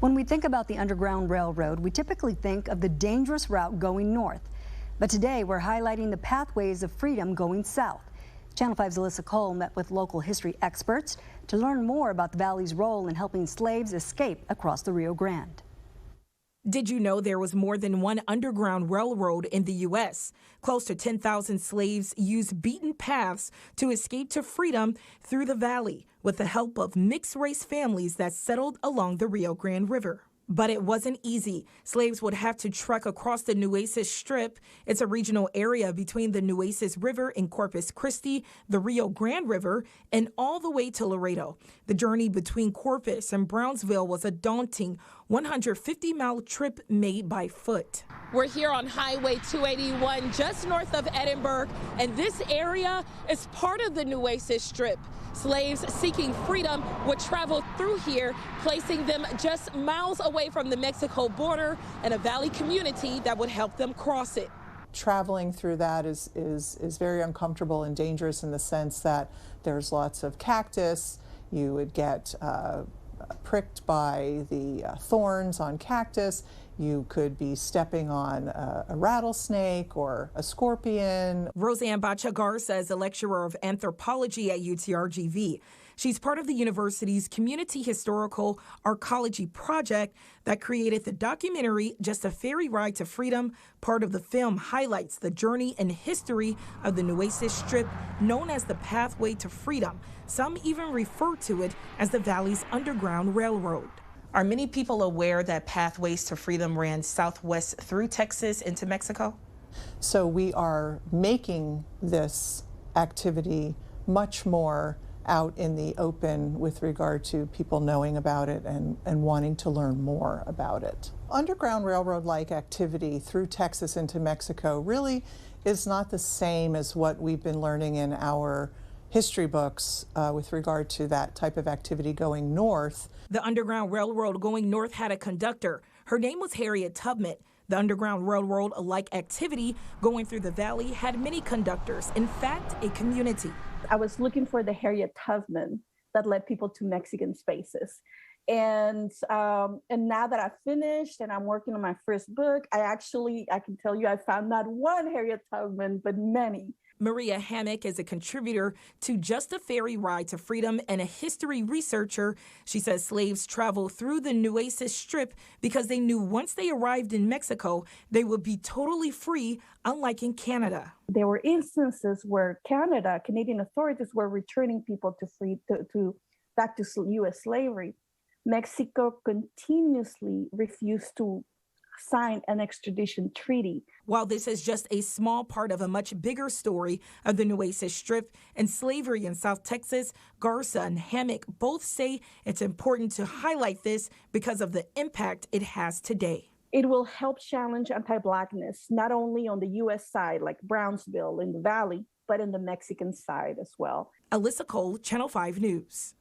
When we think about the Underground Railroad, we typically think of the dangerous route going north. But today, we're highlighting the pathways of freedom going south. Channel 5's Alyssa Cole met with local history experts to learn more about the valley's role in helping slaves escape across the Rio Grande. Did you know there was more than one underground railroad in the U.S.? Close to 10,000 slaves used beaten paths to escape to freedom through the valley with the help of mixed-race families that settled along the Rio Grande River. But it wasn't easy. Slaves would have to trek across the Nueces Strip. It's a regional area between the Nueces River in Corpus Christi, the Rio Grande River, and all the way to Laredo. The journey between Corpus and Brownsville was a daunting 150-mile trip made by foot. We're here on Highway 281 just north of Edinburgh, and this area is part of the Nueces Strip. Slaves seeking freedom would travel through here, placing them just miles away from the Mexico border and a valley community that would help them cross it. Traveling through that is very uncomfortable and dangerous in the sense that there's lots of cactus. You would get pricked by the thorns on cactus. You could be stepping on a rattlesnake or a scorpion. Roseanne Bacha Garza is a lecturer of anthropology at UTRGV. She's part of the university's Community Historical Archaeology project that created the documentary Just a Ferry Ride to Freedom. Part of the film highlights the journey and history of the Nueces Strip, known as the Pathway to Freedom. Some even refer to it as the Valley's Underground Railroad. Are many people aware that Pathways to Freedom ran southwest through Texas into Mexico? So we are making this activity much more out in the open with regard to people knowing about it and wanting to learn more about it. Underground Railroad-like activity through Texas into Mexico really is not the same as what we've been learning in our history books with regard to that type of activity going north. The Underground Railroad going north had a conductor. Her name was Harriet Tubman. The Underground Railroad-like activity going through the valley had many conductors, in fact, a community. I was looking for the Harriet Tubman that led people to Mexican spaces. And now that I've finished and I'm working on my first book, I can tell you I found not one Harriet Tubman, but many. Maria Hammock is a contributor to Just a Ferry Ride to Freedom and a history researcher. She says slaves traveled through the Nueces Strip because they knew once they arrived in Mexico, they would be totally free, unlike in Canada. There were instances where Canadian authorities were returning people back to U.S. slavery. Mexico continuously refused to sign an extradition treaty. While this is just a small part of a much bigger story of the Nueces Strip and slavery in South Texas, Garza and Hammock both say it's important to highlight this because of the impact it has today. It will help challenge anti-Blackness, not only on the U.S. side, like Brownsville in the valley, but in the Mexican side as well. Alyssa Cole, Channel 5 News.